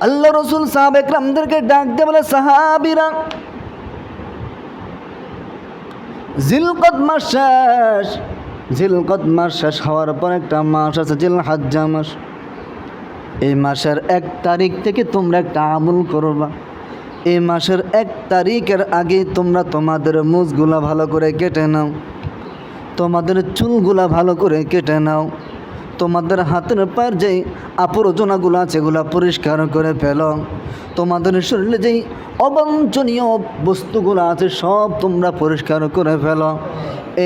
আল্লাহ রসুল সাহাবা একরামদেরকে ডাক দিয়ে বলে, সাহাবীরা, জিলকদ মাস শেষ, জিলকদ মাস শেষ হওয়ার পর একটা মাস আছে জিলহজ্জা মাস। এই মাসের 1 তারিখ থেকে তোমরা একটা আমল করবা। এই মাসের 1 তারিখের আগে তোমরা তোমাদের মুছগুলা ভালো করে কেটে নাও, তোমাদের চুলগুলা ভালো করে কেটে নাও, তোমাদের হাতের পায়ের যেই আবর্জনাগুলো আছে এগুলো পরিষ্কার করে ফেলো, তোমাদের শরীরে যেই অবাঞ্ছনীয় বস্তুগুলো আছে সব তোমরা পরিষ্কার করে ফেলো।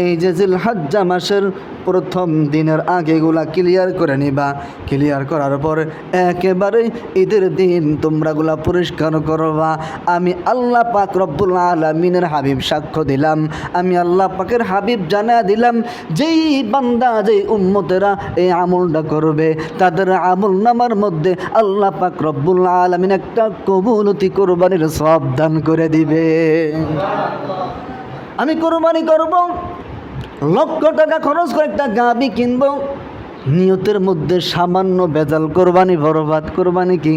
এই যে জিলহজ্জা মাসের প্রথম দিনের আগে এগুলা ক্লিয়ার করে নিবা। ক্লিয়ার করার পর একেবারে ঈদের দিন তোমরাগুলা পরিষ্কার করবা। আমি আল্লাহ পাক রব্বুল আলামিনের হাবিব সাক্ষ্য দিলাম, আমি আল্লাহ পাকের হাবিব জানা দিলাম, যেই বান্দা যেই উম্মতেরা এই আমলটা করবে তাদের আমল নামার মধ্যে আল্লাহ পাক রব্বুল আলামিন একটা কবুলতি কোরবানির সওয়াব দান করে দিবে। আমি কোরবানি করব, লক্ষ টাকা খরচ করে একটা গাভী কিনব, নিয়তের মধ্যে সামান্য ভেজাল, কোরবানি বরবাদ। কোরবানি কি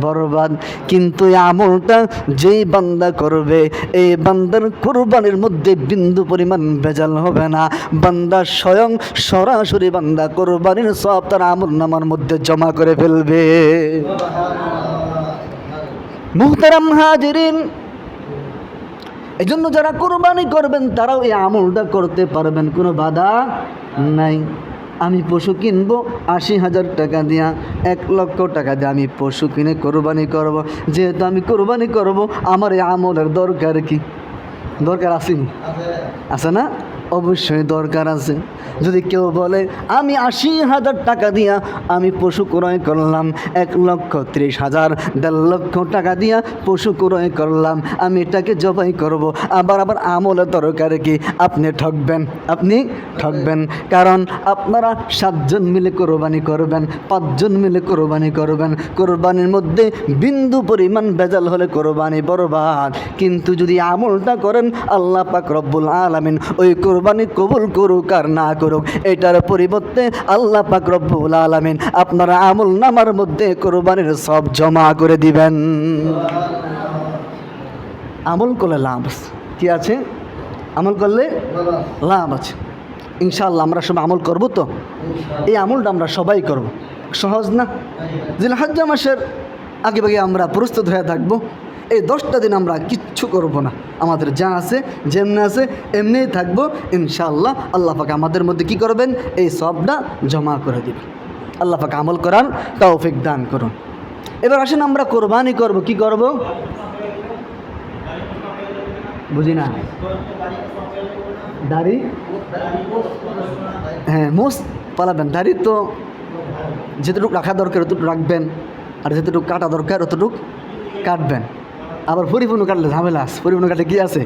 বরবাদ। কিন্তু এই আমলটা যেই বান্দা করবে এই বান্দার কোরবানির মধ্যে বিন্দু পরিমাণ ভেজাল হবে না। বান্দা স্বয়ং সরাসরি বান্দা কোরবানির সব তার আমল নামার মধ্যে জমা করে ফেলবে। মুহতারাম হাজিরিন, এই জন্য যারা কোরবানি করবেন তারাও এই আমলটা করতে পারবেন, কোনো বাধা নাই। আমি পশু কিনবো 80,000 টাকা দিয়া, 1 লক্ষ টাকা দিয়ে আমি পশু কিনে কোরবানি করব। যেহেতু আমি কোরবানি করব, আমার এই আমলের দরকার কি? দরকার আসেনি? আছে না? অবশ্যই দরকার আছে। যদি কেউ বলে আমি 80,000 টাকা দিয়া আমি পশু ক্রয় করলাম, 1,30,000 1.5 লক্ষ টাকা দিয়া পশু ক্রয় করলাম, আমি এটাকে জবাই করব, আবার আমলের দরকার কি? আপনি ঠকবেন, আপনি ঠকবেন। কারণ আপনারা 7 জন মিলে কোরবানি করবেন, 5 জন মিলে কোরবানি করবেন। কোরবানির মধ্যে বিন্দু পরিমাণ ভেজাল হলে কোরবানি বরবাদ। কিন্তু যদি আমলটা করেন আল্লাহ পাক রব্বুল আলামিন ওই কোরবানি কবুল করুক আর না করুক, এটার পরিবর্তে আল্লাহ পাক রব্বুল আলামিন আপনার আমল নামার মধ্যে কোরবানির সব জমা করে দিবেন। আমল করলে লাভ আছে, কি আছে? আমল করলে লাভ আছে। ইনশাআল্লাহ আমরা সবাই আমল করব তো? এই আমলটা আমরা সবাই করব। সহজ না? জিলহজ্জা মাসের আগে ভাগে আমরা প্রস্তুত হয়ে থাকবো। এই 10টা দিন আমরা কিচ্ছু করব না, আমাদের যা আছে যেমনি আছে এমনিই থাকবো। ইনশাআল্লাহ আল্লাহ পাক আমাদের মধ্যে কি করবেন? এই সবটা জমা করে দিবেন। আল্লাহ পাক আমল করার তৌফিক দান করুন। এবার আসেন আমরা কোরবানি করব। কি করব? বুঝি না। দাড়ি, হ্যাঁ, মোষ পালাবেন। দাড়ি তো যেতটুকু রাখা দরকার অতটুকু রাখবেন, আর যেতটুকু কাটা দরকার অতটুকু কাটবেন। আবার পরিপূর্ণ কাটলে ঝামেলা আছে, পরিপূর্ণ কাটলে কী আছে?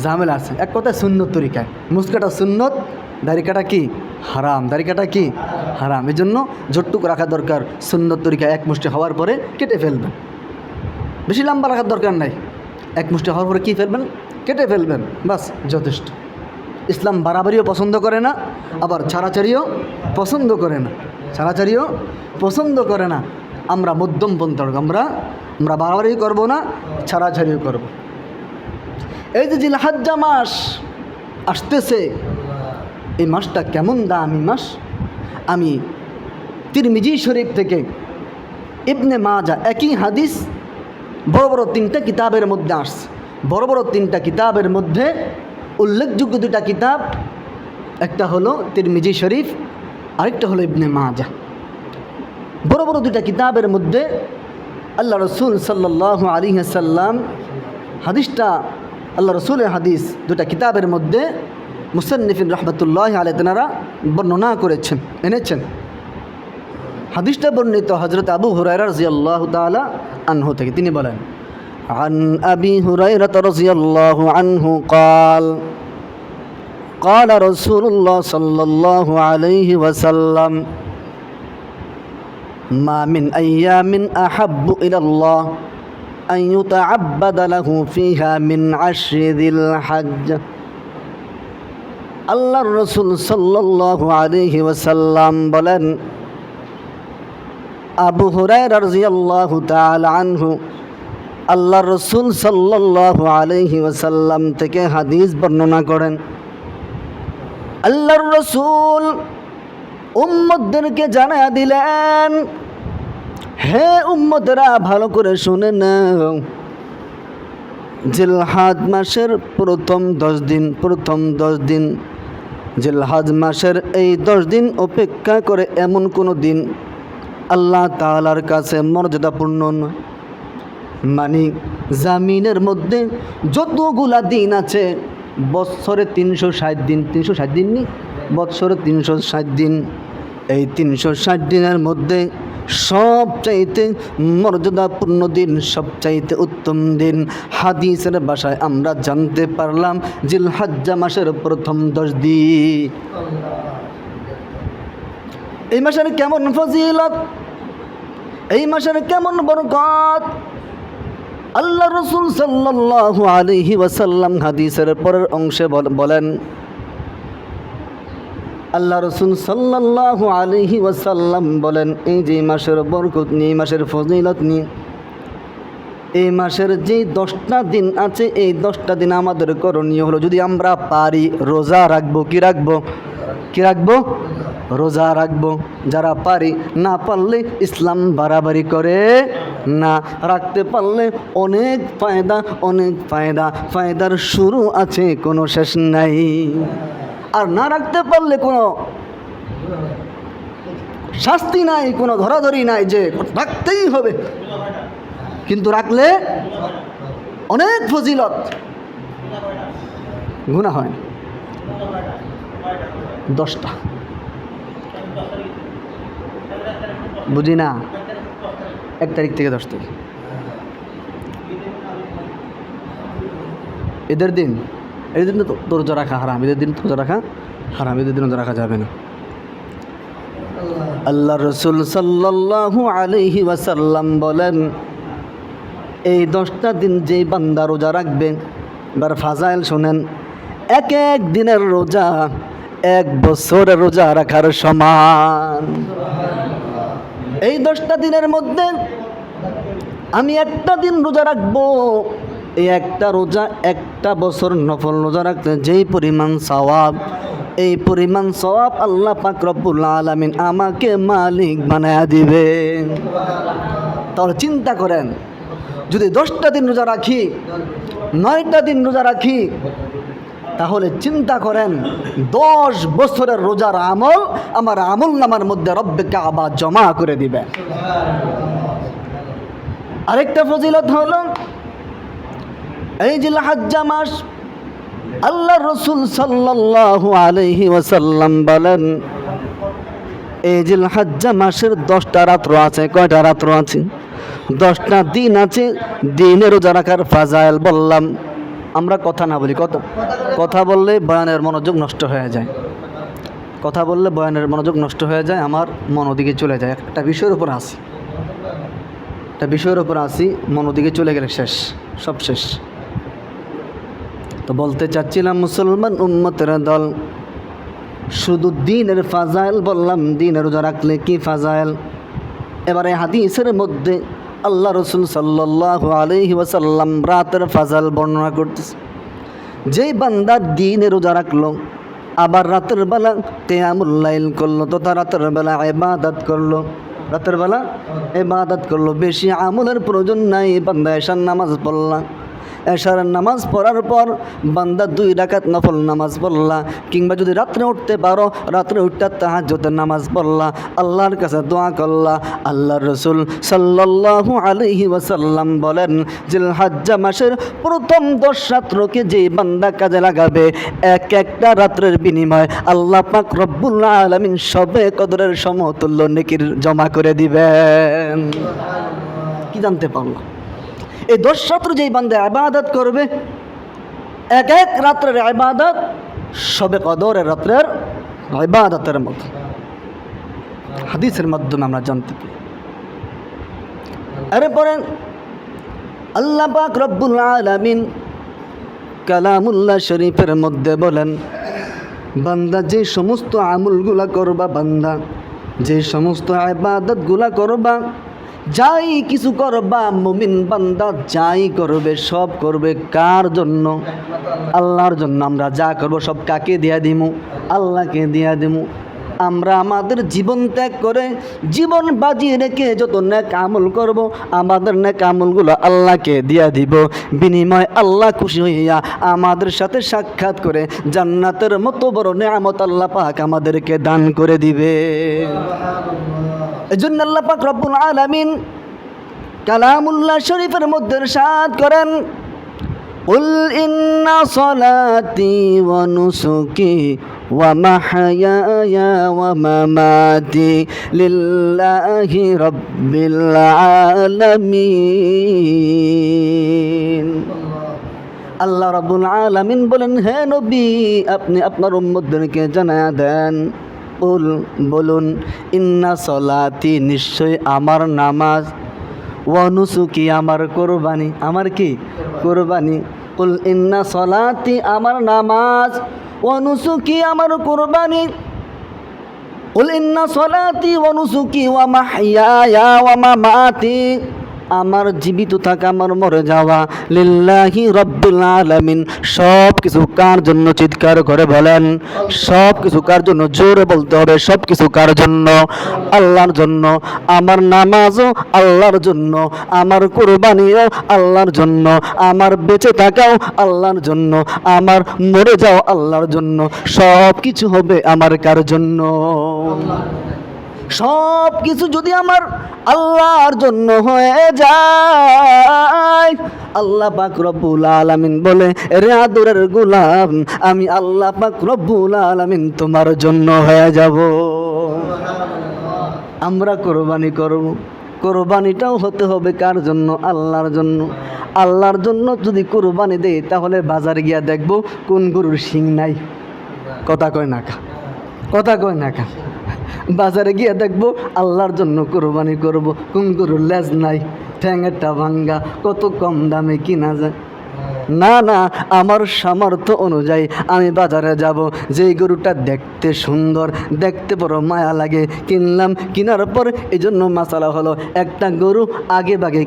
ঝামেলা আছে। এক কথায় সুন্নত তরিকায় মুছ কাটা সুন্নত, দাড়ি কাটা কি হারাম, দাড়ি কাটা কি হারাম। এই জন্য যতটুকু রাখা দরকার সুন্নত তরিকায় 1 মুষ্টি হওয়ার পরে কেটে ফেলবেন। বেশি লম্বা রাখার দরকার নাই, 1 মুষ্টি হওয়ার পরে কী ফেলবেন? কেটে ফেলবেন, বাস যথেষ্ট। ইসলাম বাড়াবাড়িও পছন্দ করে না, আবার ছাড়াছাড়িও পছন্দ করে না, ছাড়াছাড়িও পছন্দ করে না। আমরা মধ্যমপন্থী, আমরা বাড়াবাড়ি করব না, ছাড়াছাড়িও করব। এই যে জিলহজ্জা মাস আসতেছে, এই মাসটা কেমন দামি মাস। আমি তিরমিজি শরীফ থেকে, ইবনে মাজা, একই হাদিস বড় বড় 3টা কিতাবের মধ্যে আসছে। বড় বড় 3টা কিতাবের মধ্যে উল্লেখযোগ্য 2টা কিতাব, একটা হলো তিরমিজি শরীফ, আরেকটা হলো ইবনে মাজা। বড় বড় 2টা কিতাবের মধ্যে আল্লাহ রসুল সাল্লাল্লাহু আলাইহি ওয়াসাল্লাম হাদিসটা, আল্লাহ রসুলের হাদিস 2টা কিতাবের মধ্যে মুসান্নিফিন রহমতুল্লাহ আলাইহি তেনারা বর্ণনা করেছেন, এনেছেন। হাদিসটা বর্ণিত হযরত আবু হুরায়রা রাদিয়াল্লাহু তাআলা আনহু থেকে। তিনি বলেন, আন আবি হুরায়রা রাদিয়াল্লাহু আনহু قال قال رسول الله صلى الله عليه وسلم ما من أيام أحب إلى الله أن يتعبد له فيها من عشر ذي الحج। আল্লাহর রাসূল সাল্লাল্লাহু আলাইহি ওয়াসাল্লাম বলেন, আবু হুরায়রা রাদিয়াল্লাহু তাআলা আনহু আল্লাহ রসুল সাল্লাল্লাহু আলাইহি ওয়াসাল্লাম থেকে হাদিস বর্ণনা করেন। আল্লাহর রসুল উম্মতদেরকে জানায়া দিলেন, হে উম্মতরা ভালো করে শুনে নাও, জিলহজ মাসের প্রথম 10 দিন জিলহজ মাসের এই 10 দিন অপেক্ষা করে এমন কোনো দিন আল্লাহ তাআলার কাছে মর্যাদাপূর্ণ নয়। মানে জামিনের মধ্যে যতগুলা দিন আছে, বৎসরে 360 দিন, 360 দিন নি, বৎসরে 360 দিন, এই 360 দিনের মধ্যে সবচাইতে মর্যাদাপূর্ণ দিন, সবচাইতে উত্তম দিন হাদিসের ভাষায় আমরা জানতে পারলাম জিলহজ্জা মাসের প্রথম 10 দিন। এই মাসের কেমন ফজিলত, এই মাসের কেমন বরকত, আল্লাহ রসুল সাল্লাল্লাহু আলাইহি ওয়াসাল্লাম হাদিসের পরের অংশে বলেন, আল্লাহ রসুল সাল্লাল্লাহু আলাইহি ওয়াসাল্লাম বলেন, এই যে মাসের বরকত নিয়ে, মাসের ফজিলত নিয়ে, এই মাসের যে 10টা দিন আছে, এই 10টা দিন আমাদের করণীয় হলো, যদি আমরা পারি রোজা রাখবো। কি রাখবো? কি রাখবো? রোজা রাখবো। যারা পারি, না পারলে ইসলাম বাড়াবাড়ি করে না, রাখতে পারলে অনেক ফায়দা, অনেক ফায়দা, ফায়দার শুরু আছে, কোনো শেষ নাই। আর না রাখতে পারলে কোনো শাস্তি নাই, কোনো ধরাধরি নাই যে রাখতেই হবে, কিন্তু রাখলে অনেক ফজিলত, গুনাহ হয়। 10টা বুঝি না, 1 তারিখ থেকে 10 তারিখ ঈদের দিন। এই দিন তো রোজা রাখা হারাম, ঈদের দিন তো রোজা রাখা হারাম, ঈদের দিন রোজা রাখা যাবে না। আল্লাহ রসুল সাল্লাল্লাহু আলাইহি ওয়াসাল্লাম বলেন, এই 10টা দিন যেই বান্দা রোজা রাখবে, এবার ফাজাইল শোনেন, এক এক দিনের রোজা 1 বছরের রোজা রাখার সমান। এই 10টা দিনের মধ্যে আমি একটা দিন রোজা রাখবো, এই একটা রোজা 1টা বছর নফল রোজা রাখতে যেই পরিমাণ সওয়াব, এই পরিমাণ সওয়াব আল্লাহ পাক রব্বুল আলামিন আমাকে মালিক বানায়া দিবে। তাহলে চিন্তা করেন, যদি 10টা দিন রোজা রাখি, 9টা দিন রোজা রাখি, তাহলে চিন্তা করেন 10 বছরের রোজার আমল আমার আমল নামার মধ্যে রব্বে কাবা জমা করে দিবে। আরেকটা ফজিলত হলো, এই জিলহজ্জা মাস, আল্লাহ রসুল সাল্লাল্লাহু আলাইহি ওয়াসাল্লাম বলেন, এই জিলহজ্জা মাসের 10টা রাত্র আছে। কয়টা রাত্র আছে? 10টা দিন আছে। দিনে রোজা রাখার ফাজাইল বললাম। আমরা কথা না বলি, কথা বললে বয়ানের মনোযোগ নষ্ট হয়ে যায়, কথা বললে বয়ানের মনোযোগ নষ্ট হয়ে যায়, আমার মন ওদিকে চলে যায়। একটা বিষয়ের উপর আসি, একটা বিষয়ের উপর আসি, মন ওদিকে চলে গেলে শেষ, সব শেষ। তো বলতে চাচ্ছিলাম, মুসলমান উম্মতের দল, শুধু দিনের ফাজাইল বললাম, দিনের রোজা রাখলে কি ফাজাইল। এবারে হাদিসের মধ্যে আল্লাহ রসুল সাল্লাল্লাহু আলাইহি ওয়াসাল্লাম রাতের ফাজাইল বর্ণনা করতেছে। যেই বান্দা দিনে রোজা রাখলো, আবার রাতের বেলা কিয়ামুল লাইল করলো, তথা রাতের বেলা ইবাদত করলো, রাতের বেলা ইবাদত করলো, বেশি আমলের প্রয়োজন নাই। বান্দা এশার নামাজ পড়লা, এশার নামাজ পড়ার পর বান্দা 2 রাকাত নফল নামাজ পড়লা, কিংবা যদি রাত্রে উঠতে পারো, রাত্রে উঠতে তাহাজ্জুদের নামাজ পড়লা, আল্লাহর কাছে দোয়া করলা। আল্লাহর রাসূল সাল্লাল্লাহু আলাইহি ওয়াসাল্লাম বলেন, জিলহজ্জা মাসের প্রথম 10 রাত্রকে যেই বান্দা কাজে লাগাবে, এক একটা রাত্রের বিনিময়ে আল্লাহ পাক রব্বুল আলামিন সবে কদরের সমতুল্য নেকির জমা করে দিবেন। কি জানতে পারলাম? এই 10 রাত্র যেই বান্দা ইবাদত করবে, এক এক রাত্রের ইবাদত সবে কদরের রাত্রের ইবাদতের মতো। হাদিসের মাধ্যমে আমরা জানতে পারি। এরপরে আল্লাহ পাক রব্বুল আলামিন কালামুল্লাহ শরীফের মধ্যে বলেন, বান্দা যে সমস্ত আমলগুলা করবা, বান্দা যে সমস্ত ইবাদতগুলা করবা, যাই কিছু করবা, মুমিন বান্দা যাই করবে সব করবে কার জন্য? আল্লাহর জন্য। আমরা যা করব সব কাকে দিয়া দিমু? আল্লাহকে দিয়া দিমু। আমরা আমাদের জীবন ত্যাগ করে, জীবন বাজি রেখে যত নেক আমল করব, আমাদের নেক আমলগুলো আল্লাহকে দিয়া দিব। বিনিময় আল্লাহ খুশি হইয়া আমাদের সাথে সাক্ষাৎ করে জান্নাতের মতো বড় নেয়ামত আল্লাহ পাক আমাদেরকে দান করে দিবে। এজন্য আল্লাহ পাক রব্বুল আলামিন কালামুল্লাহ শরীফের মধ্যে ইরশাদ করেন, কুল ইন্না সলাতি ওয়া নুসুকি ওয়া মাহইয়ায়া ওয়া মামাতি লিল্লাহি রাব্বিল আলামিন। আল্লাহ রাব্বুল আলামিন বলেন, হে নবী আপনি আপনার উম্মতদেরকে জানায়া দেন, বলুন ইন্না সলাতি নিশ্চয় আমার নামাজ, ওয়া নুসুকি আমার কোরবানি, আমার কি? কোরবানি। কুল ইন্না সলাতি আমার নামাজ, ওয়া নুসুকি আমার কোরবানি। কুল ইন্না সলাতি ওয়া নুসুকি ওয়া মাহইয়ায়া ওয়া মামাতি, আমার জীবিত থাকা আমার মরে যাওয়া, লিল্লাহি রাব্বিল আলামিন, সব কিছু কার জন্য? চিৎকার করে বলেন, সব কিছু কার জন্য? জোরে বলতে হবে, সব কিছু কার জন্য? আল্লাহর জন্য। আমার নামাজও আল্লাহর জন্য, আমার কুরবানিও আল্লাহর জন্য, আমার বেঁচে থাকাও আল্লাহর জন্য, আমার মরে যাও আল্লাহর জন্য। সব কিছু হবে আমার কার জন্য? সব কিছু যদি আমার আল্লাহর জন্য হয়ে যায়, আল্লাহ পাক রব্বুল আলামিন বলে, রে আদরের গোলাম, আমি আল্লাহ পাক রব্বুল আলামিন তোমার জন্য হয়ে যাব। আমরা কোরবানি করব, কোরবানিটাও হতে হবে কার জন্য? আল্লাহর জন্য। আল্লাহর জন্য যদি কোরবানি দেই, তাহলে বাজারে গিয়া দেখব কোন গরুর শিং নাই। কথা কয় না কা? কথা কয় না কা? বাজারে গিয়ে দেখবো আল্লাহর জন্য কোরবানি করব, কোন গরুর লেজ নাই, ঠ্যাঙেরটা ভাঙ্গা, কত কম দামে কিনা যায়। না না, আমার সামর্থ্য অনুযায়ী আমি বাজারে যাব, যেই গরুটা দেখতে সুন্দর, দেখতে বড় মায়া লাগে, কিনলাম। কেনার পর এই জন্য মাসালা হলো, একটা গরু আগে বাগে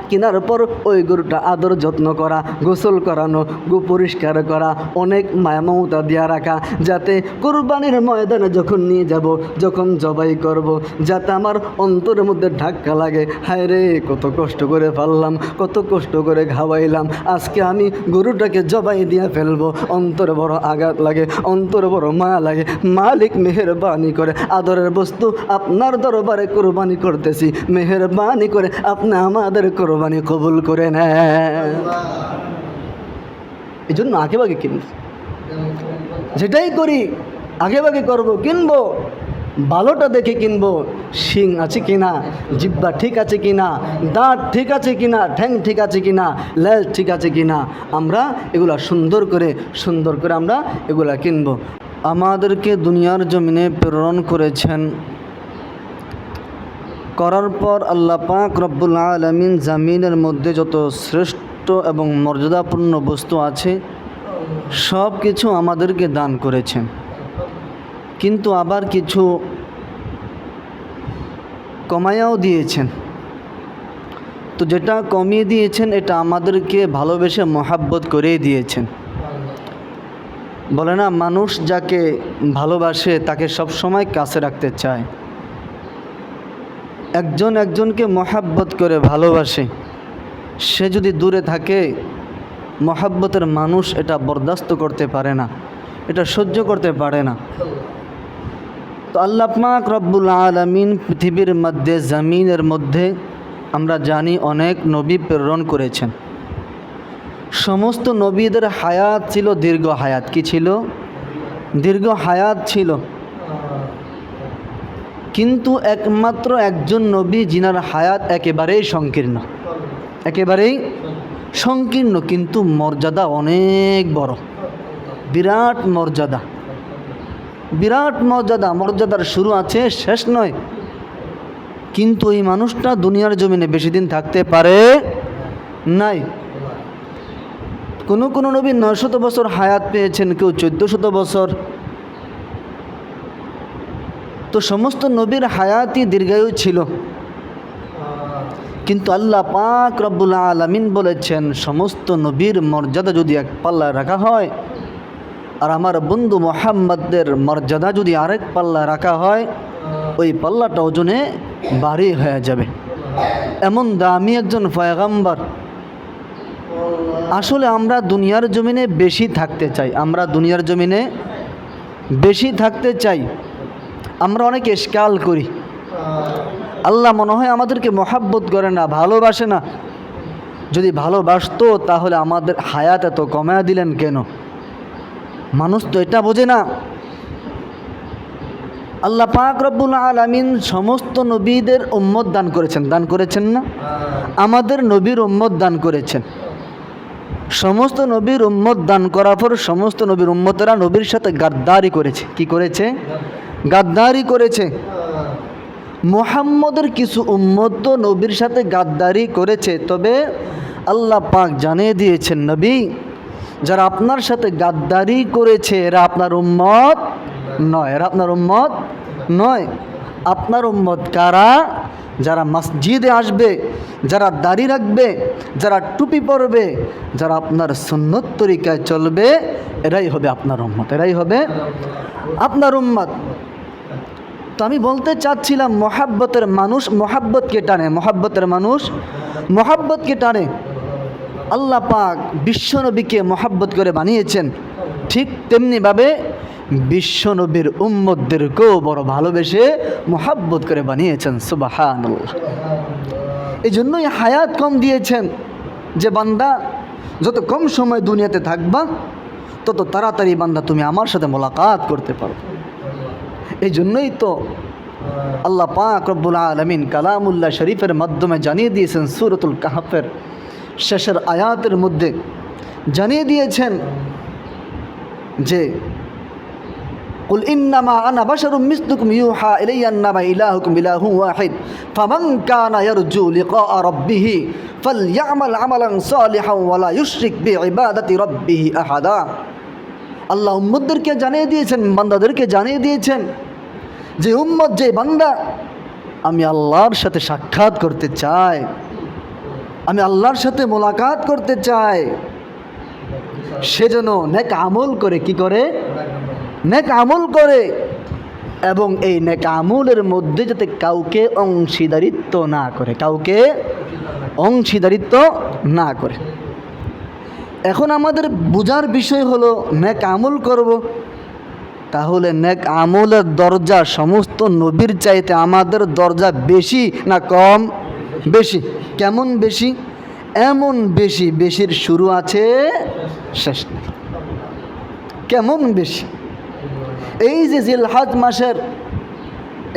কেনার পর ওই গরুটা আদর যত্ন করা, গোসল করানো, গো পরিষ্কার করা, অনেক মায়া মমতা দিয়া রাখা, যাতে কোরবানির ময়দানে যখন নিয়ে যাব, যখন জবাই করব, যাতে আমার অন্তরের মধ্যে ধাক্কা লাগে, হায় রে কত কষ্ট করে পারলাম, কত কষ্ট করে খাওয়াইলাম, আজকে আমি গরুটাকে জবাই দিয়ে ফেলবো। অন্তরে বড় আঘাত লাগে, অন্তরে বড় মায়া লাগে। মালিক মেহেরবানি করে আদরের বস্তু আপনার দরবারে কোরবানি করতেছি, মেহেরবানি করে আপনি আমাদের কোরবানি কবুল করে নেন। এই জন্য আগে ভাগে কিনব, যেটাই করি আগে ভাগে করবো, কিনবো ভালোটা দেখে কিনবো। শিং আছে কিনা, জিব্বা ঠিক আছে কিনা, দাঁত ঠিক আছে কিনা, ঠ্যাং ঠিক আছে কিনা, লেজ ঠিক আছে কিনা, আমরা এগুলা সুন্দর করে আমরা এগুলা কিনবো। আমাদেরকে দুনিয়ার জমিনে প্রেরণ করেছেন, করার পর আল্লাহ পাক রব্বুল আলামিন জামিনের মধ্যে যত শ্রেষ্ঠ এবং মর্যাদাপূর্ণ বস্তু আছে সব কিছু আমাদেরকে দান করেছেন, কিন্তু আবার কিছু কমায়াও দিয়েছেন। তো যেটা কমিয়ে দিয়েছেন এটা আমাদেরকে ভালোবেসে মহাব্বত করেই দিয়েছেন। বলে না, মানুষ যাকে ভালোবাসে তাকে সব সময় কাছে রাখতে চায়। একজন একজনকে মহাব্বত করে ভালোবাসে, সে যদি দূরে থাকে, মহাব্বতের মানুষ এটা বরদাস্ত করতে পারে না, এটা সহ্য করতে পারে না। তো আল্লাহ পাক রব্বুল আলামিন পৃথিবীর মধ্যে, জমিনের মধ্যে আমরা জানি অনেক নবী প্রেরণ করেছেন। সমস্ত নবীদের হায়াত ছিল দীর্ঘ হায়াত। কি ছিল? দীর্ঘ হায়াত ছিল। কিন্তু একমাত্র একজন নবী যিনার হায়াত একেবারেই সংকীর্ণ, একেবারেই সংকীর্ণ, কিন্তু মর্যাদা অনেক বড়, বিরাট মর্যাদা, বিরাট মর্যাদা। মর্যাদার শুরু আছে, শেষ নয়। কিন্তু এই মানুষটা দুনিয়ার জমিনে বেশি দিন থাকতে পারে নাই। কোনো নবী 900 বছর হায়াত পেয়েছেন, কেউ 1400 বছর। তো সমস্ত নবীর হায়াতই দীর্ঘায়ু ছিল, কিন্তু আল্লাহ পাক রব্বুল আলামিন বলেছেন সমস্ত নবীর মর্যাদা যদি এক পাল্লায় রাখা হয় আর আমার বন্ধু মুহাম্মদের মর্যাদা যদি আরেক পাল্লায় রাখা হয়, ওই পাল্লাটা ওজনে ভারী হয়ে যাবে। এমন দামি একজন পয়গম্বর। আসলে আমরা দুনিয়ার জমিনে বেশি থাকতে চাই, আমরা দুনিয়ার জমিনে বেশি থাকতে চাই। আমরা অনেক ইশকাল করি, আল্লাহ মনে হয় আমাদেরকে মহাব্বত করে না, ভালোবাসে না। যদি ভালোবাসতো তাহলে আমাদের হায়াত এত কমায়া দিলেন কেন? মানুষ তো এটা বোঝে না। আল্লাহ পাক রব্বুল আলামিন সমস্ত নবীদের উম্মত দান করেছেন, দান করেছেন না? আমাদের নবীর উম্মত দান করেছেন। সমস্ত নবীর উম্মত দান করার পর সমস্ত নবীর উম্মতেরা নবীর সাথে গাদ্দারি করেছে। কি করেছে? গাদ্দারি করেছে। মুহাম্মদের কিছু উম্মত তো নবীর সাথে গাদ্দারি করেছে, তবে আল্লাহ পাক জানিয়ে দিয়েছেন নবী, যারা আপনার সাথে গাদ্দারি করেছে এরা আপনার উম্মত নয়, এরা আপনার উম্মত নয়। আপনার উম্মত কারা? যারা মসজিদে আসবে, যারা দাড়ি রাখবে, যারা টুপি পরবে, যারা আপনার সুন্নত তরিকায় চলবে, এরাই হবে আপনার উম্মত, এরাই হবে আপনার উম্মত। তো আমি বলতে চাচ্ছিলাম মহাব্বতের মানুষ মহাব্বতকে টানে, মহাব্বতের মানুষ মহাব্বতকে টানে। আল্লাহ পাক বিশ্বনবীকে মহাব্বত করে বানিয়েছেন, ঠিক তেমনিভাবে বিশ্বনবীর উম্মতদেরকেও বড় ভালোবেসে মহাব্বত করে বানিয়েছেন। সুবহানাল্লাহ। এই জন্যই হায়াত কম দিয়েছেন, যে বান্দা যত কম সময় দুনিয়াতে থাকবা তত তাড়াতাড়ি বান্দা তুমি আমার সাথে মোলাকাত করতে পারো। এই জন্যই তো আল্লাহ পাক রব্বুল আলামিন কালামুল্লাহ শরীফের মাধ্যমে জানিয়ে দিয়েছেন, সূরাতুল কাহফের শেষের আয়াতের মধ্যে জানিয়ে দিয়েছেন যে কুল ইন্নামা আনা বাশারুম মিসলুকুম ইউহা ইলাইয়া আন্নামা ইলাহুকুম ইলাহুন ওয়াহিদ ফামান কানা ইয়ারজু লিকা রাব্বিহ ফালইয়ামাল আমালান সালিহান ওয়া লা ইউশরিক বিইবাদাতি রাব্বিহি আহাদা। আল্লাহ উম্মতদেরকে জানিয়ে দিয়েছেন, বান্দাদেরকে জানিয়ে দিয়েছেন যে উম্মত, যে বান্দা আমি আল্লাহর সাথে সাক্ষাৎ করতে চাই, আমি আল্লাহর সাথে মোলাকাত করতে চাই, সেজন্য নেক আমল করে, কি করে? নেক আমল করে, এবং এই নেক আমলের মধ্যে যাতে কাউকে অংশীদারিত্ব না করে, কাউকে অংশীদারিত্ব না করে। এখন আমাদের বোঝার বিষয় হলো নেক আমল করব, তাহলে নেক আমলের দরজা সমস্ত নবীর চাইতে আমাদের দরজা বেশি না কম? বেশি। কেমন বেশি? এমন বেশি, বেশির শুরু আছে শেষ নেই। কেমন বেশি? এই যে জিলহজ মাসের,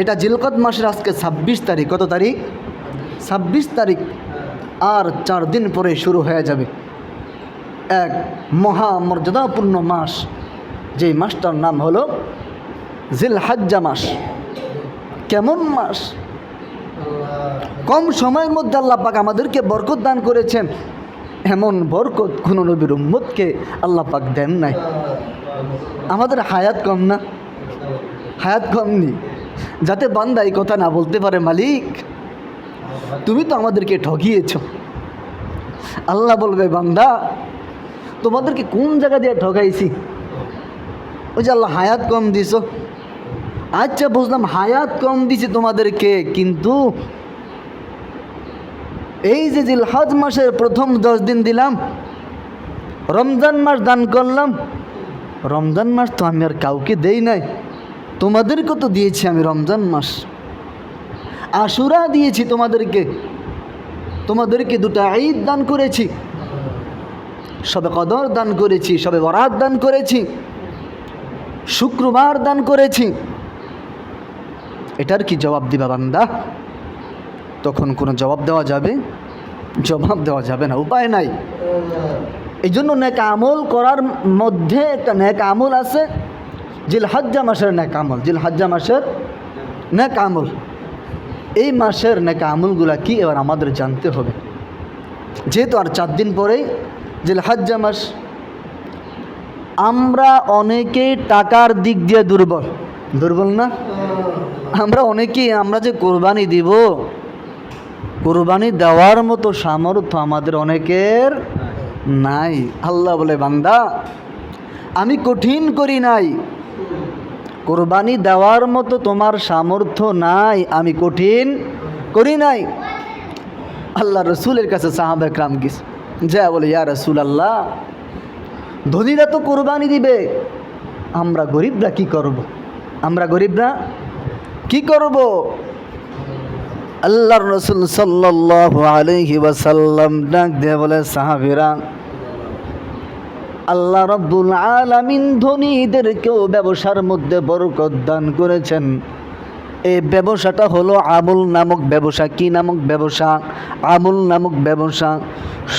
এটা জিলকদ মাসের আজকে 26 তারিখ। কত তারিখ? 26 তারিখ। আর 4 দিন পরে শুরু হয়ে যাবে এক মহামর্যাদাপূর্ণ মাস, যেই মাসটার নাম হলো জিলহজ্জা মাস। কেমন মাস! কম সময়ের মধ্যে আল্লাহ পাক আমাদেরকে বরকত দান করেছেন। এমন বরকত কোনো নবীর উম্মতকে আল্লাহ পাক দেন নাই। আমাদের হায়াত কম না? হায়াত কম নি, যাতে বান্দা এই কথা না বলতে পারে, মালিক তুমি তো আমাদেরকে ঠকিয়েছ। আল্লাহ বলবে, বান্দা তোমাদেরকে কোন জায়গা দিয়ে ঠকাইছি? ওই যে আল্লাহ হায়াত কম দিছ। আচ্ছা বুঝলাম, হায়াত কম দিছি তোমাদেরকে, কিন্তু এই যে জিলহজ মাসের প্রথম 10 দিন দিলাম, রমজান মাস দান করলাম, রমজান মাস তো আমি আর কাউকে দেই নাই, তোমাদেরকে তো দিয়েছি আমি রমজান মাস। আশুরা দিয়েছি তোমাদেরকে, তোমাদেরকে 2টা ঈদ দান করেছি, শবে কদর দান করেছি, শবে বরাত দান করেছি, শুক্রবার দান করেছি। এটার কি জবাব দিবা বান্দা? তখন কোনো জবাব দেওয়া যাবে? জবাব দেওয়া যাবে না, উপায় নাই। এই জন্য নেক আমল করার মধ্যে একটা নেক আমল আছে, জিলহজ্জা মাসের নেক আমল। জিলহজ্জা মাসের নেক আমল, এই মাসের নেক আমলগুলা কি এবার আমাদের জানতে হবে। যেহেতু আর 4 দিন পরেই জিলহজ্জা মাস। আমরা অনেকেই টাকার দিক দিয়ে দুর্বল, দুর্বল না? আমরা অনেকেই আমরা যে কোরবানি দিব, কোরবানি দেওয়ার মতো সামর্থ্য আমাদের অনেকের নাই। আল্লাহ বলে, বান্দা আমি কঠিন করি নাই, কোরবানি দেওয়ার মতো তোমার সামর্থ্য নাই, আমি কঠিন করি নাই। আল্লাহ রসুলের কাছে সাহাবা একরাম গেছে, যা বলে, ইয়া রসুল আল্লাহ, ধনীরা তো কোরবানি দিবে, আমরা গরিবরা কি করব? আমরা গরিবরা কি করব? আল্লাহর রসুল সাল্লাল্লাহু আলাইহি ওয়াসাল্লাম ডাক দিয়ে বলে, সাহাবীরা, আল্লাহ রাব্বুল আলামিন ধনীদেরকেও ব্যবসার মধ্যে বরকত দান করেছেন। এই ব্যবসাটা হলো আমল নামক ব্যবসা। কি নামক ব্যবসা? আমল নামক ব্যবসা।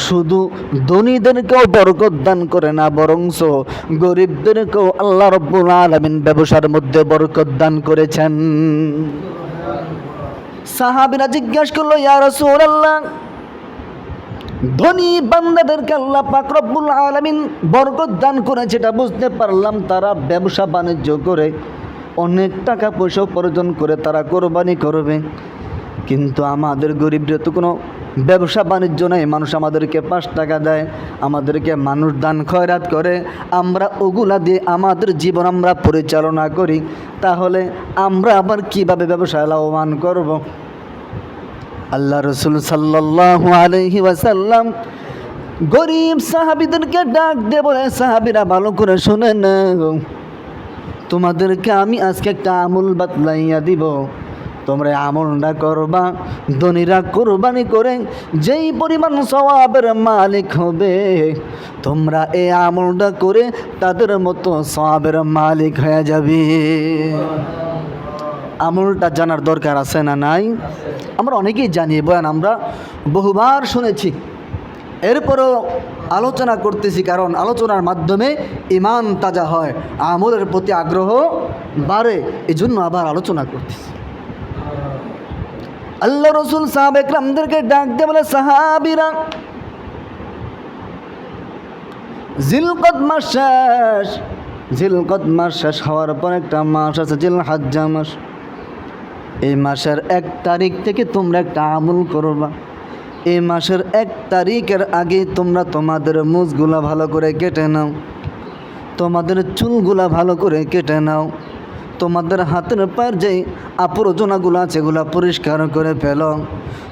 শুধু ধনীদেরকেও বরকত দান করে না, বরংস গরিবদেরকেও আল্লাহ রাব্বুল আলামিন ব্যবসার মধ্যে বরকত দান করেছেন। সাহাবীরা জিজ্ঞাসা করলো, ইয়া রাসূলুল্লাহ, ধনী বান্দাদেরকে আল্লাহ পাক রব্বুল আলামিন বরকত দান করেছে, এটা বুঝতে পারলাম, তারা ব্যবসা বাণিজ্য করে অনেক টাকা পয়সা উপার্জন করে তারা কোরবানি করবে, কিন্তু আমাদের গরিবদের তো কোনো ব্যবসা বাণিজ্য নেই। মানুষ আমাদেরকে 5 টাকা দেয়, আমাদেরকে মানুষ দান খয়রাত করে, আমরা ওগুলা দিয়ে আমাদের জীবন আমরা পরিচালনা করি, তাহলে আমরা আবার কিভাবে ব্যবসায় লাভবান করব? আল্লাহ রসুল সাল্লাল্লাহু আলাইহি ওয়াসাল্লাম গরিব সাহাবীদেরকে ডাক দিয়ে বলে, সাহাবীরা ভালো করে শুনেন, তোমাদেরকে আমি আজকে একটা আমল বাতলাইয়া দিব, তোমরা আমলটা করবা। ধনীরা কোরবানি করে যেই পরিমাণ সওয়াবের মালিক হবে, তোমরা এই আমলটা করে তাদের মতো সওয়াবের মালিক হয়ে যাবে। আমলটা জানার দরকার আছে না নাই? আমরা অনেকেই জানি, বয়ান আমরা বহুবার শুনেছি, এরপরও আলোচনা করতেছি, কারণ আলোচনার মাধ্যমে ঈমান তাজা হয়, আমলের প্রতি আগ্রহ বাড়ে, এই জন্য আবার আলোচনা করতেছি। আল্লাহ রসুল সাহাবা একরামদেরকে ডাক দিয়ে বলে, সাহাবীরা, জিলকদ মাস শেষ, জিলকদ মাস শেষ হওয়ার পর একটা মাস আছে জিলহজ্জা মাস। এই মাসের 1 তারিখ থেকে তোমরা একটা আমল করবা। এই মাসের 1 তারিখের আগে তোমরা তোমাদের মুছগুলা ভালো করে কেটে নাও, তোমাদের চুলগুলা ভালো করে কেটে নাও, তোমাদের হাতের পায়ের যেই আবর্জনাগুলো আছে এগুলো পরিষ্কার করে ফেলো,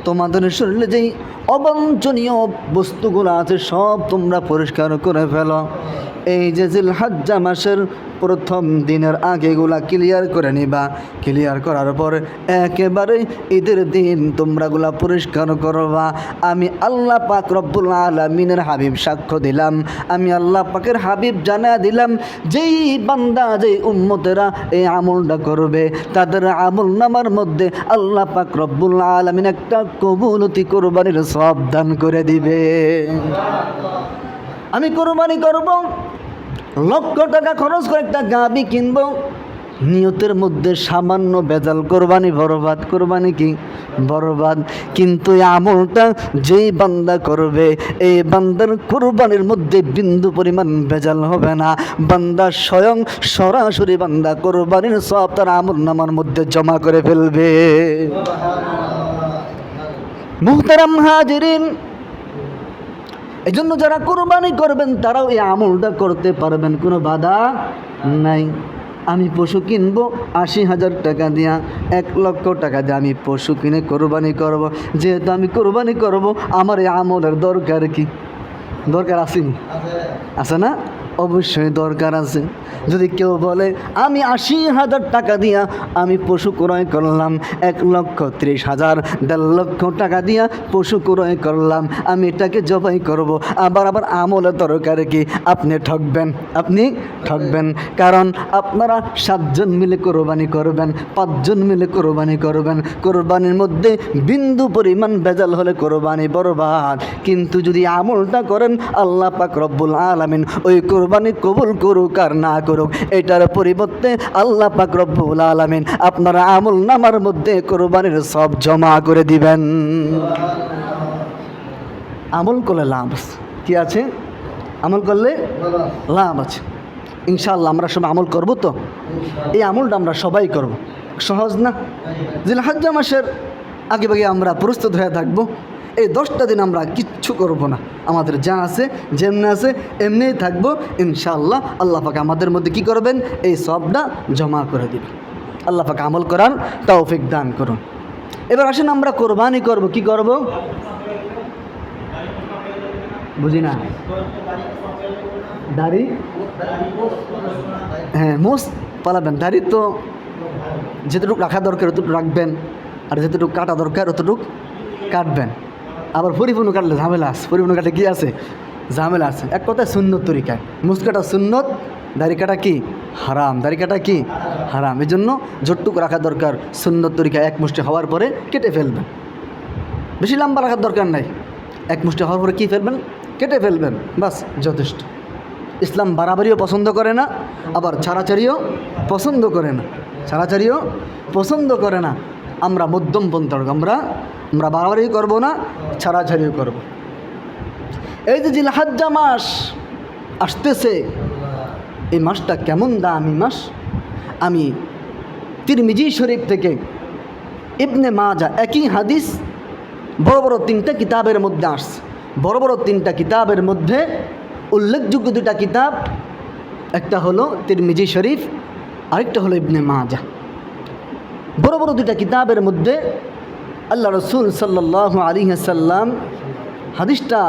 তোমাদের শরীরে যেই অবাঞ্ছনীয় বস্তুগুলো আছে সব তোমরা পরিষ্কার করে ফেলো। এই যে জিলহজ্জা মাসের প্রথম দিনের আগে এগুলা ক্লিয়ার করে নিবা। ক্লিয়ার করার পর একেবারে ঈদের দিন তোমরাগুলা পরিষ্কার করবা। আমি আল্লাহ পাক রব্বুল আলামিনের হাবিব সাক্ষ্য দিলাম, আমি আল্লাহ পাকের হাবিব জানা দিলাম, যেই বান্দা যেই উম্মতেরা এই আমলটা করবে তাদের আমল নামার মধ্যে আল্লাহ পাক রব্বুল আলামিন একটা কবুলতি কোরবানির সওয়াব দান করে দিবে। আমি কোরবানি করব, লক্ষ টাকা খরচ করে একটা গাভী কিনব, নিয়তের মধ্যে সামান্য ভেজাল, কোরবানি বরবাদ। কোরবানি কি বরবাদ? কিন্তু এই আমলটা যেই বান্দা করবে এই বান্দার কোরবানির মধ্যে বিন্দু পরিমাণ ভেজাল হবে না। বান্দা স্বয়ং সরাসরি বান্দা কোরবানির সওয়াব তার আমল নামার মধ্যে জমা করে ফেলবে। মুহতারাম হাজিরিন, এই জন্য যারা কোরবানি করবেন তারাও এই আমলটা করতে পারবেন, কোনো বাধা নাই। আমি পশু কিনবো 80,000 টাকা দিয়া, 1 লক্ষ টাকা দিয়ে আমি পশু কিনে কোরবানি করব। যেহেতু আমি কোরবানি করব, আমার এই আমলের দরকার কি? দরকার আসেনি? আছে না? অবশ্যই দরকার আছে। যদি কেউ বলে আমি 80,000 টাকা দিয়া আমি পশু ক্রয় করলাম, 1,30,000 1.5 লক্ষ টাকা দিয়া পশু ক্রয় করলাম, আমি এটাকে জবাই করব, আবার আমলের দরকার কি? আপনি ঠকবেন, আপনি ঠকবেন। কারণ আপনারা 7 জন মিলে কোরবানি করবেন, 5 জন মিলে কোরবানি করবেন, কোরবানির মধ্যে বিন্দু পরিমাণ ভেজাল হলে কোরবানি বরবাদ। কিন্তু যদি আমলটা করেন আল্লাহ পাক রব্বুল আলামিন ওই কোরবানি কবুল করুক আর না করুক, এটার পরিবর্তে আল্লাহ পাক রব্বুল আলামিন আপনার আমল নামার মধ্যে কোরবানির সব জমা করে দিবেন। আমল করলে লাভ আছে, কি আছে? আমল করলে লাভ আছে। ইনশাআল্লাহ আমরা সবাই আমল করব তো? এই আমলটা আমরা সবাই করব। সহজ না? জিলহজ্জা মাসের আগে ভাগে আমরা প্রস্তুত হয়ে থাকবো। এই 10টা দিন আমরা কিচ্ছু করব না, আমাদের যা আছে যেমনি আছে এমনিই থাকবো ইনশাআল্লাহ। আল্লাহ পাক আমাদের মধ্যে কি করবেন? এই সবটা জমা করে দিবেন। আল্লাহ পাক আমল করান তৌফিক দান করুন। এবার আসেন আমরা কোরবানি করব। কি করব? বুঝি না। দাড়ি, হ্যাঁ, মোষ পালাবেন। দাড়ি তো যেতটুকু রাখা দরকার অতটুকু রাখবেন, আর যেতটুকু কাটা দরকার অতটুকু কাটবেন। আবার পরিপূর্ণ কাটলে ঝামেলা আছে, পরিপূর্ণ কাটলে কী আছে? ঝামেলা আছে। এক কথায় সুন্নত তরিকায় মুছ কাটা সুন্নত, দাড়ি কাটা কি হারাম, দাড়ি কাটা কি হারাম। এই জন্য যতটুকু রাখা দরকার সুন্নত তরিকায় এক মুষ্টি হওয়ার পরে কেটে ফেলবেন। বেশি লম্বা রাখার দরকার নাই, এক মুষ্টি হওয়ার পরে কী ফেলবেন? কেটে ফেলবেন, বাস যথেষ্ট। ইসলাম বাড়াবাড়িও পছন্দ করে না, আবার ছাড়াছাড়িও পছন্দ করে না, ছাড়াছাড়িও পছন্দ করে না। আমরা মধ্যমপন্থী, আমরা বাড়াবাড়ি করব না, ছাড়াছাড়িও করব। এই যে জিলহজ্জা মাস আসতেছে, এই মাসটা কেমন দামি মাস। আমি তিরমিজি শরীফ থেকে, ইবনে মাজা, একই হাদিস বড় বড় 3টা কিতাবের মধ্যে আসছে। বড় বড় 3টা কিতাবের মধ্যে উল্লেখযোগ্য 2টা কিতাব, একটা হলো তিরমিজি শরীফ, আরেকটা হলো ইবনে মাজা। বড় বড় 2টা কিতাবের মধ্যে আল্লাহ রসুল সাল্লাল্লাহু আলাইহি ওয়াসাল্লাম হাদিসটা,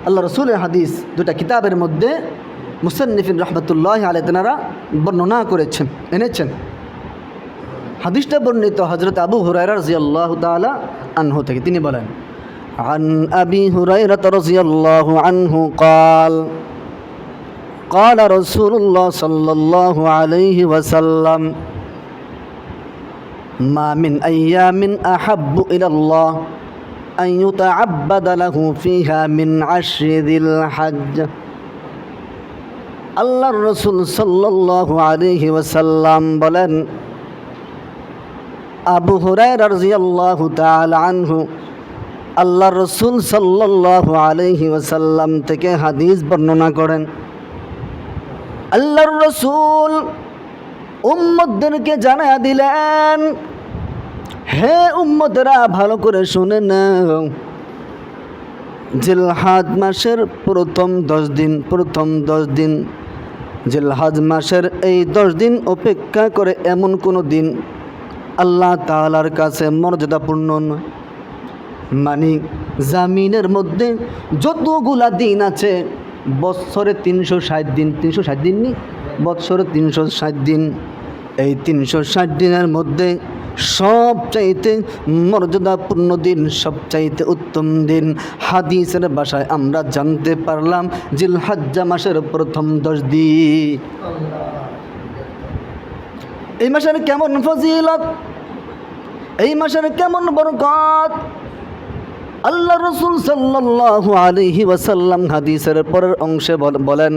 আল্লাহ রসুলের হাদিস 2টা কিতাবের মধ্যে মুসান্নিফিন রহমতুল্লাহ আলাইহি তেনারা বর্ণনা করেছেন, এনেছেন। হাদিসটা বর্ণিত হযরত আবু হুরায়রা রাদিয়াল্লাহু তাআলা আনহু থেকে। তিনি বলেন, عن أبي هريرة رضي الله عنه قال قال رسول الله صلى الله عليه وسلم ما من أيام أحب إلى الله أن يتعبد له فيها من عشر ذي الحج আল্লাহর রাসূল সাল্লাল্লাহু আলাইহি ওয়াসাল্লাম বলেন, আবু হুরায়রা রাদিয়াল্লাহু তাআলা আনহু আল্লাহর রাসূল সাল্লাল্লাহু আলাইহি ওয়াসাল্লাম থেকে হাদিস বর্ণনা করেন। আল্লাহর রাসূল উম্মতদেরকে জানায়া দিলেন, হে উম্মতেরা ভালো করে শুনে নাও, জিলহজ মাসের প্রথম 10 দিন জিলহজ মাসের এই 10 দিন অপেক্ষা করে এমন কোনো দিন আল্লাহ তাআলার কাছে মর্যাদাপূর্ণ নয়। মানে জামিনের মধ্যে যতগুলা দিন আছে, বৎসরে 360 দিন, 360 দিন নি, বৎসরে 360 দিন, এই 360 দিনের মধ্যে সবচাইতে মর্যাদাপূর্ণ দিন, সবচাইতে উত্তম দিন, হাদিসের ভাষায় আমরা জানতে পারলাম জিলহজ্জা মাসের প্রথম 10 দিন। এই মাসের কেমন ফজিলত, এই মাসের কেমন বরকত, আল্লাহ রাসূল সাল্লাল্লাহু আলাইহি ওয়াসাল্লাম হাদিসের পরের অংশে বলেন,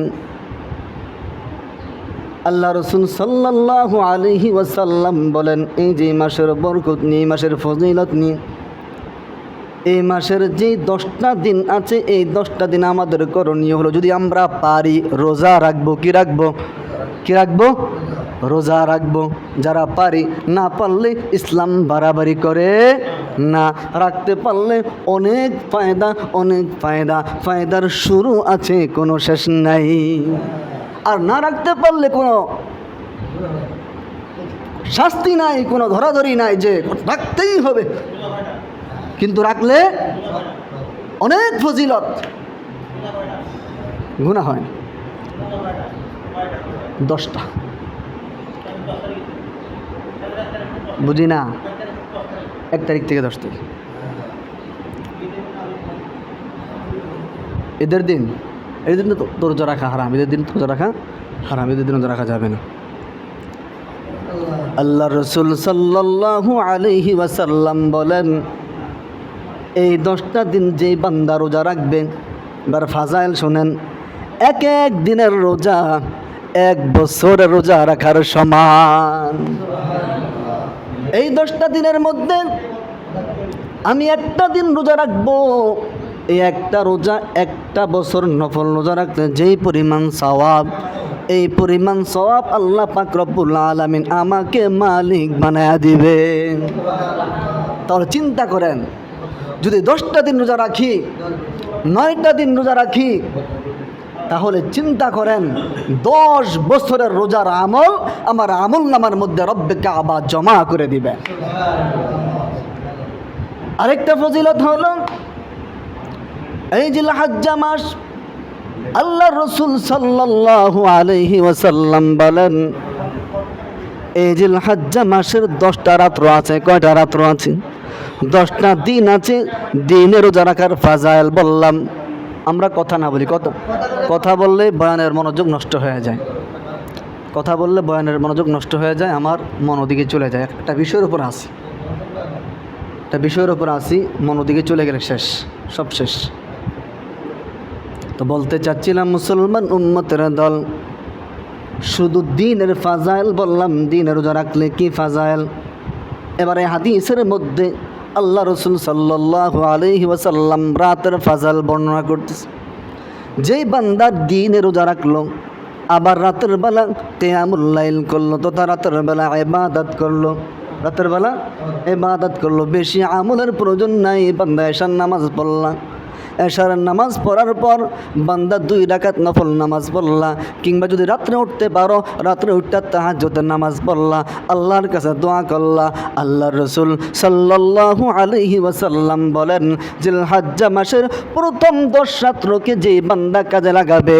আল্লাহ রাসূল সাল্লাল্লাহু আলাইহি ওয়াসাল্লাম বলেন, এই যে মাসের বরকত নিয়ে, মাসের ফজিলত নিয়ে, এই মাসের যে 10টা দিন আছে, এই 10টা দিন আমাদের করণীয় হলো, যদি আমরা পারি রোজা রাখবো। কি রাখবো? কি রাখবো? রোজা রাখবো। যারা পারি, না পারলে ইসলাম বাড়াবাড়ি করে না, রাখতে পারলে অনেক ফায়দা, অনেক ফায়দা, ফায়দার শুরু আছে, কোনো শেষ নাই। আর না রাখতে পারলে কোনো শাস্তি নাই, কোনো ধরাধরি নাই যে রাখতেই হবে, কিন্তু রাখলে অনেক ফজিলত, গুনাহ হয়। 10টা বুঝি না, 1 তারিখ থেকে 10 তারিখ, ঈদের দিন তো রোজা রাখা হারাম, ঈদের দিন রোজা রাখা হারাম, ঈদের দিন রোজা রাখা যাবে না। আল্লাহ রাসূল সাল্লাল্লাহু আলাইহি ওয়াসাল্লাম বলেন, এই 10টা দিন যেই বান্দা রোজা রাখবে, এবার ফাজাইল শোনেন, এক দিনের রোজা 1 বছরের রোজা রাখার সমান। এই 10টা দিনের মধ্যে আমি একটা দিন রোজা রাখবো, এই একটা রোজা 1টা বছর নফল রোজা রাখতে যেই পরিমাণ সওয়াব, এই পরিমাণ সওয়াব আল্লাহ পাক রব্বুল আলামিন আমাকে মালিক বানায়া দিবে। তাহলে চিন্তা করেন, যদি 10টা দিন রোজা রাখি, 9টা দিন রোজা রাখি, তাহলে চিন্তা করেন 10 বছরের রোজার আমল আমার আমল নামার মধ্যে রব্বে কাবা জমা করে দিবে। আরেকটা ফজিলত হলো, এই জিলহজ্জা মাস আল্লাহ রসুল সাল্লাল্লাহু আলাইহি ওয়াসাল্লাম বলেন, এই জিলহজ্জা মাসের 10টা রাত্র আছে। কয়টা রাত্র আছে? 10টা দিন আছে। দিনে রোজা রাখার ফাজাইল বললাম। আমরা কথা না বলি, কথা বললে বয়ানের মনোযোগ নষ্ট হয়ে যায়। কথা বললে বয়ানের মনোযোগ নষ্ট হয়ে যায়, আমার মন ওদিকে চলে যায়। একটা বিষয়ের উপর আসি, মন ওদিকে চলে গেলে শেষ, সব শেষ। তো বলতে চাচ্ছিলাম, মুসলমান উম্মতের দল, শুধু দিনের ফাজাইল বললাম, দিনের রোজা রাখলে কি ফাজাইল। এবারে হাদিসের মধ্যে আল্লাহ রসুল সাল্লাল্লাহু আলাইহি ওয়াসাল্লাম রাতের ফাজাইল বর্ণনা করতেছে। যেই বান্দা দিনে রোজা রাখলো, আবার রাতের বেলা কিয়ামুল লাইল করলো, তথা রাতের বেলা ইবাদত করলো, বেশি আমলের প্রয়োজন নাই। বান্দা এশার নামাজ পড়লা, এশার নামাজ পড়ার পর বান্দা 2 রাকাত নফল নামাজ পড়লা, কিংবা যদি রাত্রে উঠতে পারো রাত্রে উঠতে তাহাজ্জুদের নামাজ পড়লা, আল্লাহর কাছে দোয়া করলা। আল্লাহর রাসূল সাল্লাল্লাহু আলাইহি ওয়াসাল্লাম বলেন, জিলহজ্জা মাসের প্রথম 10 রাত্রকে যেই বান্দা কাজে লাগাবে,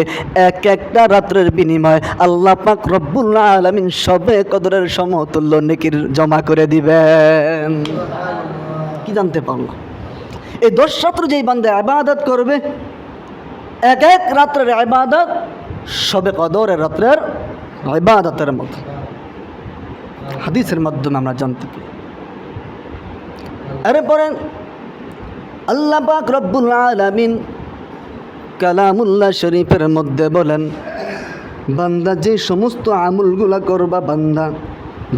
একটা রাত্রের বিনিময় আল্লাহ পাক রব্বুল আলামিন সবে কদরের সমতুল্য নেকির জমা করে দিবেন। কি জানতে পারলাম? এই 10 রাত্র যেই বান্দা ইবাদত করবে, এক রাত্রের ইবাদত সবে কদরের রাত্রের ইবাদতের মতো। হাদিসের মাধ্যমে আমরা জানতে পারি। এরপরে আল্লাহ পাক রব্বুল আলামিন কালামুল্লাহ শরীফের মধ্যে বলেন, বান্দা যে সমস্ত আমলগুলা করবা, বান্দা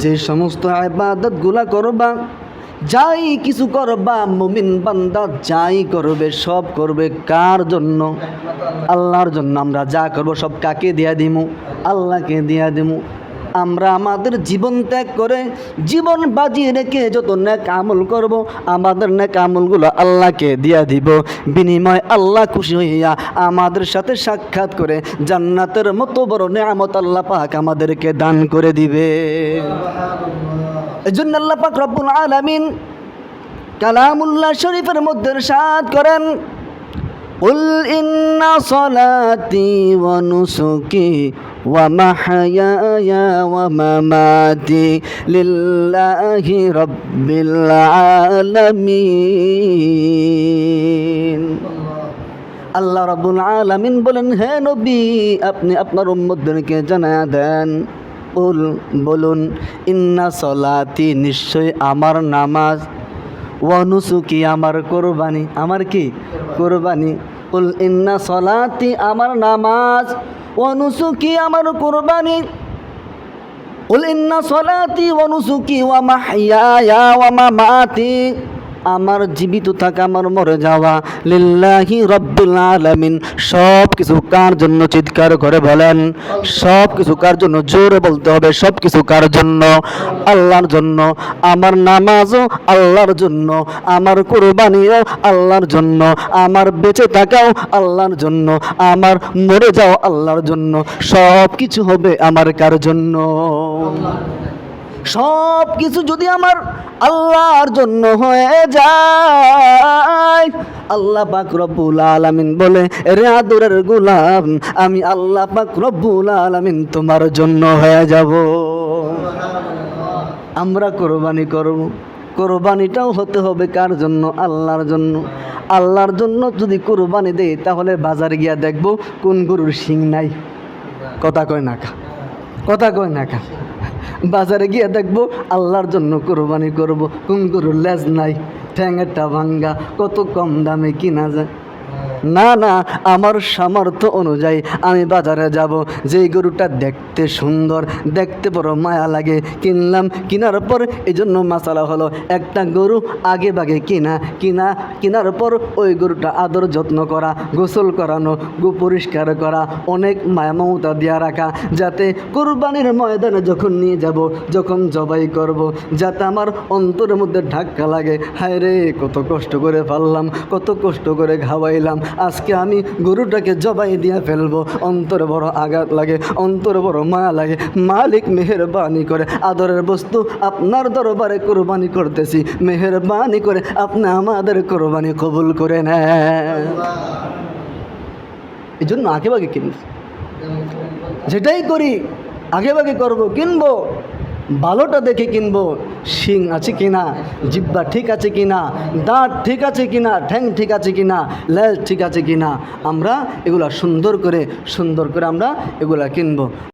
যে সমস্ত ইবাদতগুলা করবা, যাই কিছু করবা, মুমিন বান্দা যাই করবে সব করবে কার জন্য? আল্লাহর জন্য। আমরা যা করব সব কাকে দিয়া দিমু? আল্লাহকে দিয়া দিমু। আমরা আমাদের জীবন ত্যাগ করে, জীবন বাজিয়ে রেখে যত নেক আমল করব, আমাদের নেক আমলগুলো আল্লাহকে দিয়া দিব। বিনিময় আল্লাহ খুশি হইয়া আমাদের সাথে সাক্ষাৎ করে জান্নাতের মতো বড় নেয়ামত আল্লাহ পাক আমাদেরকে দান করে দিবে। এজন্য আল্লাহ পাক রব্বুল আলামিন কালামুল্লাহ শরীফের মধ্যে ইরশাদ করেন, কুল ইন্না সলাতি ওয়া নুসুকি ওয়া মাহইয়ায়া ওয়া মামাতি লিল্লাহি রাব্বিল আলামিন। আল্লাহ রাব্বুল আলামিন বলেন, হে নবী, আপনি আপনার উম্মতদেরকে জানায়া দেন, বলুন, ইন্না সলাতি, নিশ্চয় আমার নামাজ, ওয়া নুসুকি, আমার কোরবানি। আমার কি? কোরবানি। কুল ইন্না সলাতি, আমার নামাজ, ওয়া নুসুকি, আমার কোরবানি। কুল ইন্না সলাতি ওয়া নুসুকি ওয়া মাহইয়ায়া ওয়া মামাতি, আমার জীবিত থাকা, আমার মরে যাওয়া, লিল্লাহি রাব্বিল আলামিন। সব কিছু কার জন্য? চিৎকার করে বলেন, সব কিছু কার জন্য? জোরে বলতে হবে, সব কিছু কার জন্য? আল্লাহর জন্য। আমার নামাজও আল্লাহর জন্য, আমার কুরবানিও আল্লাহর জন্য, আমার বেঁচে থাকাও আল্লাহর জন্য, আমার মরে যাও আল্লাহর জন্য। সব কিছু হবে আমার কার জন্য? সব কিছু যদি আমার আল্লাহর জন্য হয়ে যায়, আল্লাহ পাক রব্বুল আলামিন বলে, রে আদরের গোলাম, আমি আল্লাহ পাক রব্বুল আলামিন তোমার জন্য হয়ে যাব। আমরা কোরবানি করব, কোরবানিটাও হতে হবে কার জন্য? আল্লাহর জন্য। আল্লাহর জন্য যদি কোরবানি দেই, তাহলে বাজারে গিয়া দেখব কোন গরুর শিং নাই। কথা কয় না কা? কথা কয় না কা? বাজারে গিয়ে দেখবো আল্লাহর জন্য কোরবানি করব, কোন গরুর লেজ নাই, ঠ্যাঙেরটা ভাঙ্গা, কত কম দামে কিনা যায়। না না, আমার সামর্থ্য অনুযায়ী আমি বাজারে যাব, যেই গরুটা দেখতে সুন্দর, দেখতে বড় মায়া লাগে, কিনলাম। কেনার পর এই জন্য মাসালা হলো, একটা গরু আগে ভাগে কেনার পর ওই গরুটা আদর যত্ন করা, গোসল করানো, পরিষ্কার করা, অনেক মায়া মমতা দেওয়া রাখা, যাতে কোরবানির ময়দানে যখন নিয়ে যাব, যখন জবাই করব, যাতে আমার অন্তরের মধ্যে ধাক্কা লাগে, হায় রে কত কষ্ট করে পারলাম, কত কষ্ট করে খাওয়াইলাম, আজকে আমি গরুটাকে জবাই দিয়ে ফেলবো। অন্তরে বড় আঘাত লাগে, অন্তরে বড় মায়া লাগে। মালিক মেহেরবানি করে আদরের বস্তু আপনার দরবারে কোরবানি করতেছি, মেহেরবানি করে আপনি আমাদের কোরবানি কবুল করে নেন। এই জন্য আগে ভাগে কিনব, যেটাই করি আগে ভাগে করবো, কিনবো ভালোটা দেখে কিনবো। শিং আছে কিনা, জিব্বা ঠিক আছে কিনা, দাঁত ঠিক আছে কিনা, ঠ্যাং ঠিক আছে কিনা, লেজ ঠিক আছে কিনা, আমরা এগুলা সুন্দর করে আমরা এগুলা কিনবো।